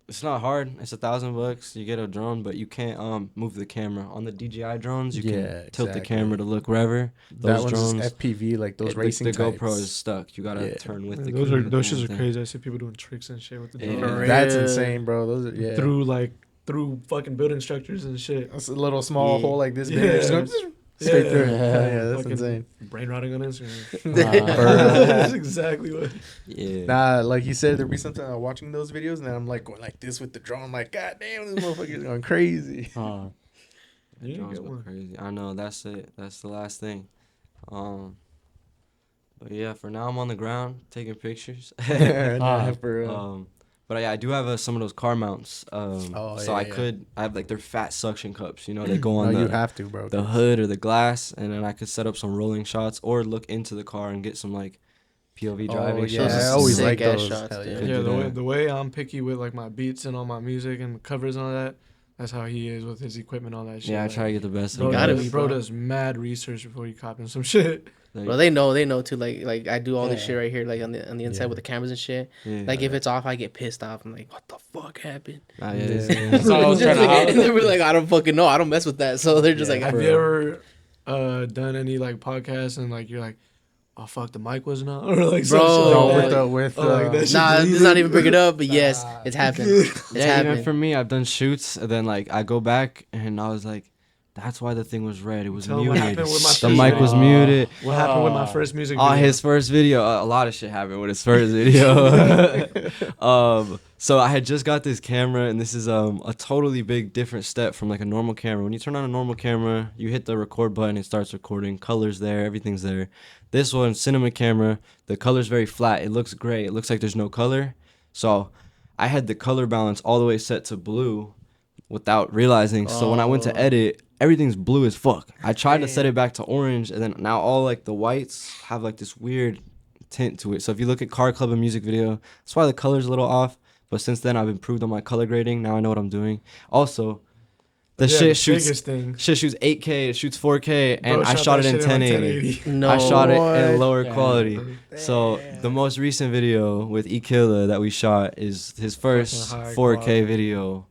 it's not hard. It's $1,000. You get a drone, but you can't move the camera. On the DJI drones, you can tilt the camera to look wherever. Those that drones, one's FPV, like those racing the types. GoPro is stuck. You gotta turn with the those camera. those shits are crazy. I see people doing tricks and shit with the drone. That's insane, bro. Those are through fucking building structures and shit. That's a little small hole like this big. Yeah. Just go straight through. Yeah, that's Fucking insane. Brain rotting on Instagram. For That's exactly what. Yeah. Nah, like you said, there'll be something watching those videos, and then I'm like going like this with the drone. I'm like, God damn, this motherfucker's going crazy. Drones go crazy. I know. That's it. That's the last thing. But yeah, for now I'm on the ground taking pictures. For real. But yeah, I do have some of those car mounts. I have like their fat suction cups. You know, they go on you have to, bro. the hood or the glass, and then I could set up some rolling shots or look into the car and get some like POV driving shots. I always like Sick-ass those. shots, Hell dude. Yeah, the way I'm picky with like my beats and all my music and covers and all that. That's how he is with his equipment, all that shit. Yeah, I try to get the best of Bro, it. gotta be, bro bro. does mad research before he copping some shit. Bro, they know too. Like I do all this shit right here, like on the inside with the cameras and shit. Yeah. Like if it's off, I get pissed off. I'm like, what the fuck happened? So I was trying And they were like, I don't fucking know. I don't mess with that. So they're just like, Have you ever done any like podcasts and like you're like, oh fuck, the mic wasn't on, or like Bro, that nah, let's not even bring it up. But yes, it's happened. It's Yeah, happened. even for me, I've done shoots, and then like I go back and I was like, that's why the thing was red. It was Tell 'em what muted. happened with my The first mic was muted. What happened with my first music video? On his first video, a lot of shit happened with his first video. So I had just got this camera, and this is a totally big different step from like a normal camera. When you turn on a normal camera, you hit the record button, it starts recording. Colors there, everything's there. This one, cinema camera, the color's very flat. It looks gray. It looks like there's no color. So I had the color balance all the way set to blue without realizing. So when I went to edit, everything's blue as fuck. I tried to set it back to orange, and then now all like the whites have like this weird tint to it. So if you look at Car Club and music video, that's why the color's a little off. But since then, I've improved on my color grading. Now I know what I'm doing. Also, The shit shoots 8K, it shoots 4K, and I shot it in 1080. No, I shot it in lower quality. So the most recent video with Ikilla that we shot is his first 4K video,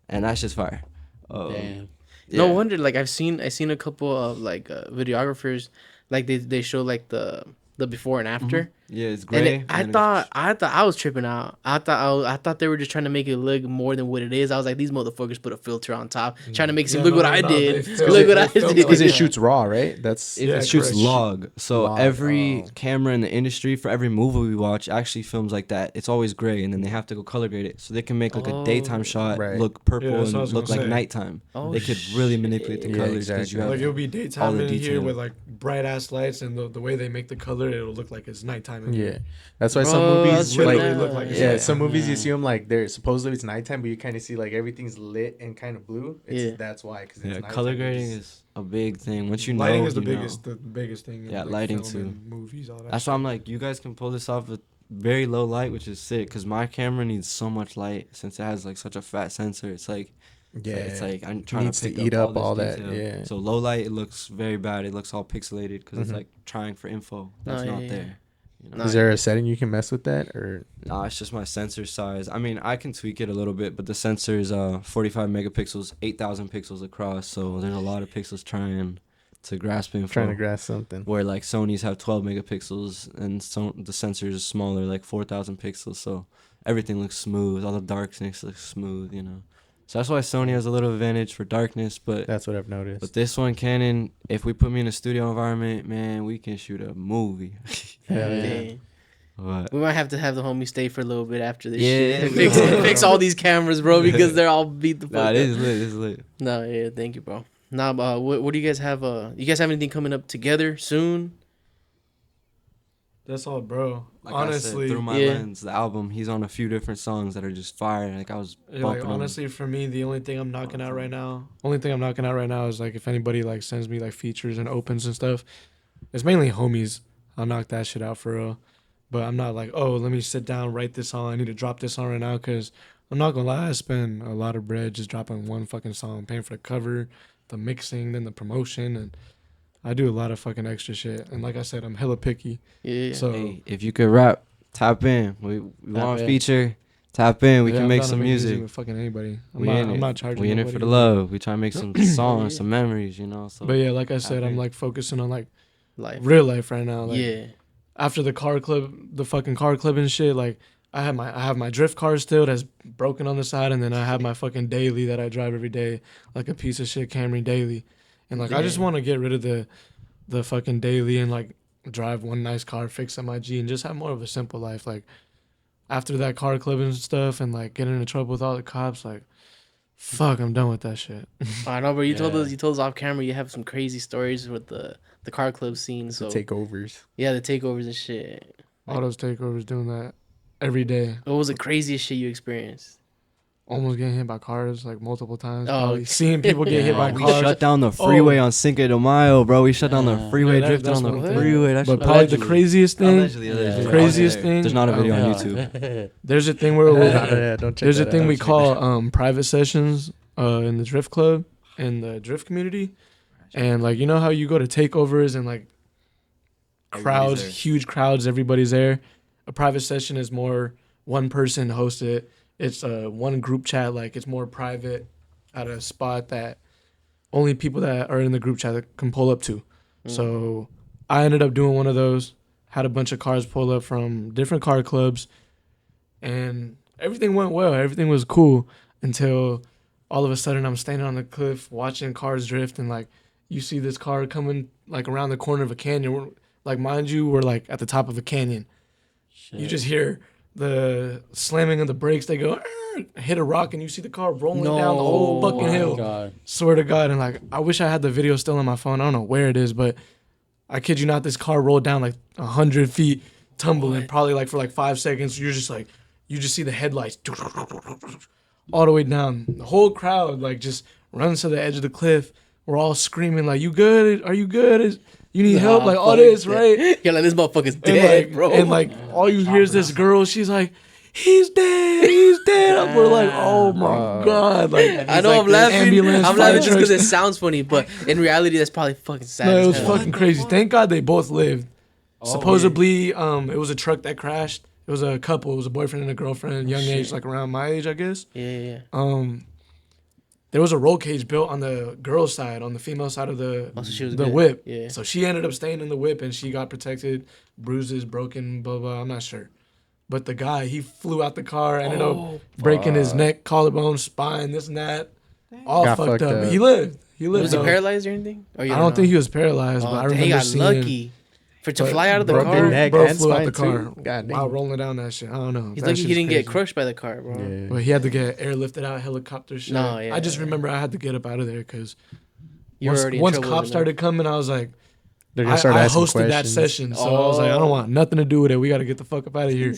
and that's just fire. Damn. No wonder. Like I seen a couple of like videographers, like they show like the before and after. Mm-hmm. Yeah, it's gray. And I thought I was tripping out. I thought they were just trying to make it look more than what it is. I was like, these motherfuckers put a filter on top, trying to make it seem, look what I did. Look what I did. Because it shoots raw, right? It shoots log. So every camera in the industry, for every movie we watch, actually films like that. It's always gray, and then they have to go color grade it, so they can make like a daytime shot look purple and look like nighttime. They could really manipulate the colors because you have like it'll be daytime in here with like bright ass lights, and the way they make the color, it'll look like it's nighttime. Yeah, that's why some movies look like some movies you see them like they're supposedly it's nighttime, but you kind of see like everything's lit and kind of blue. That's why. Cause it's color grading is a big thing. Once you know, lighting is the biggest thing. Yeah, lighting too. Movies, all that. That's why I'm like, you guys can pull this off with very low light, which is sick. Cause my camera needs so much light since it has like such a fat sensor. It's like. Yeah, it's like I'm trying to eat up all that. Yeah. So low light, it looks very bad. It looks all pixelated because it's like trying for info that's not there. You know? Is there a setting you can mess with that, or? Nah, it's just my sensor size. I mean, I can tweak it a little bit, but the sensor is 45 megapixels, 8,000 pixels across. So there's a lot of pixels trying to grasp info. Trying to grasp something. Where like Sony's have 12 megapixels, and the sensor is smaller, like 4,000 pixels. So everything looks smooth. All the darkness looks smooth, you know. So that's why Sony has a little advantage for darkness, but that's what I've noticed. But this one, Canon, if we put me in a studio environment, man, we can shoot a movie. Yeah. But, we might have to have the homie stay for a little bit after this shit. Fix all these cameras, bro, because they're all beat the fuck up. It is lit. It's lit. No, yeah, thank you, bro. Now, what do you guys have? You guys have anything coming up together soon? That's all, bro. Like honestly, I said, through my lens, the album, he's on a few different songs that are just fire. Like I was bumping honestly, for me, the only thing I'm knocking out right now is like if anybody like sends me like features and opens and stuff. It's mainly homies. I'll knock that shit out for real. But I'm not like, oh, let me sit down, write this song. I need to drop this song right now, because I'm not gonna lie, I spend a lot of bread just dropping one fucking song, paying for the cover, the mixing, then the promotion, and I do a lot of fucking extra shit. And like I said, I'm hella picky. Yeah. So hey, if you could rap, tap in. We want a feature. Tap in. We can make some music. With fucking anybody. I'm not charging. We in it for the love. We try to make some songs, some memories, you know. So. But yeah, like I said, I'm like focusing on like real life right now. Like, after the fucking car club and shit, like I have my drift car still that's broken on the side, and then I have my fucking daily that I drive every day, like a piece of shit Camry daily. And like I just want to get rid of the fucking daily and like drive one nice car, fix up my G, and just have more of a simple life. Like after that car club and stuff, and like getting into trouble with all the cops, like fuck, I'm done with that shit. I know, bro. You told us off camera you have some crazy stories with the car club scene. So the takeovers. Yeah, the takeovers and shit. All those takeovers, doing that every day. What was the craziest shit you experienced? Almost getting hit by cars like multiple times. Probably seeing people get hit by cars. We shut down the freeway on Cinco de Mayo, bro. We shut down the freeway, drifted on the freeway. But probably the craziest thing. There's not a video on YouTube. There's a thing where we call private sessions in the drift club in the drift community, and like you know how you go to takeovers and like crowds, huge crowds, everybody's there. A private session is more one person hosts it. It's one group chat, like it's more private at a spot that only people that are in the group chat can pull up to. So I ended up doing one of those, had a bunch of cars pull up from different car clubs, and everything went well. Everything was cool until all of a sudden I'm standing on the cliff watching cars drift, and like you see this car coming like around the corner of a canyon. Like mind you, we're like at the top of a canyon. Shit. You just hear the slamming of the brakes. They go hit a rock, and you see the car rolling down the whole fucking hill. God. Swear to God. And like I wish I had the video still on my phone. I don't know where it is, but I kid you not, this car rolled down like 100 feet, tumbling probably like for like 5 seconds. You're just like, you just see the headlights all the way down. The whole crowd like just runs to the edge of the cliff. We're all screaming like, "You good? Are you good? You need help?" Like all this, right? Yeah, like this motherfucker's dead, like, bro. And like all you hear is this girl. She's like, he's dead. We're like, oh my God. Like, I know, like, I'm laughing. I'm laughing just because it trucks. sounds funny, but in reality, that's probably fucking sad. No, it as was hell. fucking crazy. Thank God they both lived. Oh, Supposedly, it was a truck that crashed. It was a couple. It was a boyfriend and a girlfriend, young age, like around my age, I guess. Yeah. There was a roll cage built on the girl's side, on the female side of the good. whip. Yeah. So she ended up staying in the whip, and she got protected, bruises, broken, blah, blah. I'm not sure. But the guy, he flew out the car, ended up breaking his neck, collarbone, spine, this and that. All Got fucked up. up. But he lived. Was he paralyzed or anything? Or I don't think he was paralyzed, but I remember he got seeing lucky. To fly out of the broken car, neck bro and flew out the spine, car too. God while damn. rolling down that shit. I don't know. he's That lucky he shit's didn't crazy. get crushed by the car, bro. Yeah. But he had to get airlifted out, helicopter shit. No, yeah. I just remember I had to get up out of there because You were already in once trouble, cops isn't it? started coming, I was like, They're I gonna start asking hosted that questions. session, so I was like, I don't want nothing to do with it. We got to get the fuck up out of here.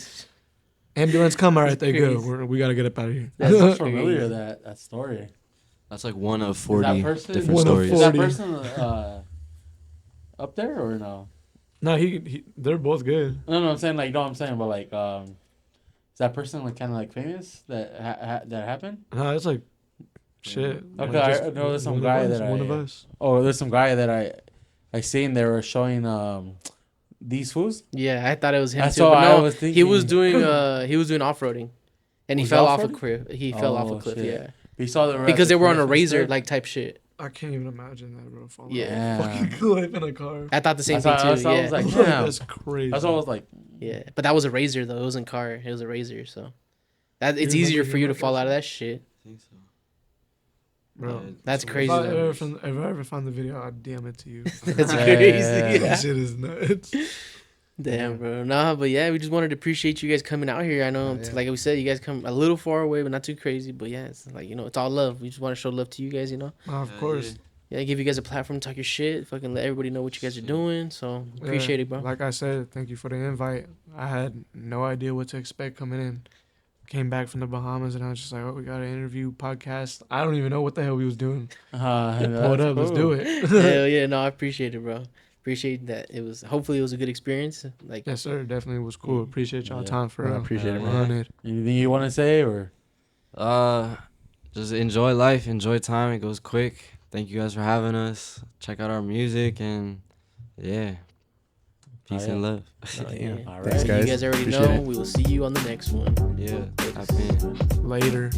Ambulance come, all right, they good. We got to get up out of here. That sounds familiar, that story. That's like one of Is 40 that person, different One of stories. Is that 40. person up there or no? No, they're both good. No, I'm saying like, you know what I'm saying, but like, is that person like kind of like famous that that happened? No, it's like shit. Okay, Like, I just know there's some one of guy us, that one of us. Oh, there's some guy that I seen they were showing these fools. Yeah, I thought it was him That's too. what But I no, was thinking. he was doing off-roading, and he Was fell he off a off-roading? cliff. He fell off a Oh, cliff. shit. Yeah, He saw them because they were on a razor like type shit. I can't even imagine that, bro. Falling Yeah. off a fucking cliff in a car. I thought the same That's thing how- too. that's how I Yeah, was like, damn. That's crazy. That's what I was like. yeah, but that was a razor though. It wasn't car. It was a razor. So that it's You easier remember for you to him, I fall guess? out of that shit. I think so. Bro, That's So crazy. If I though. ever find the video, I'll DM it to you. That's Yeah, crazy. yeah, Yeah. That shit is nuts. Damn, bro. Nah, but yeah, we just wanted to appreciate you guys coming out here. I know, Yeah. like we said, you guys come a little far away, but not too crazy. But yeah, it's like, it's all love. We just want to show love to you guys, Of course. Yeah, give you guys a platform to talk your shit. Fucking let everybody know what you guys are doing. So appreciate it, bro. Like I said, thank you for the invite. I had no idea what to expect coming in. Came back from the Bahamas and I was just like, oh, we got an interview podcast. I don't even know what the hell we was doing. Pull it up, let's do it. Hell yeah, no, I appreciate it, bro. Appreciate that. Hopefully it was a good experience. Like, Yes, sir. Definitely was cool. Appreciate y'all Yeah. time for I appreciate it, man. running it. Anything you want to say or? Just enjoy life, enjoy time. It goes quick. Thank you guys for having us. Check out our music and yeah, peace and love. yeah. All Thanks, right. guys. You guys already Appreciate know. it. We will see you on the next one. Yeah, tap in. Later.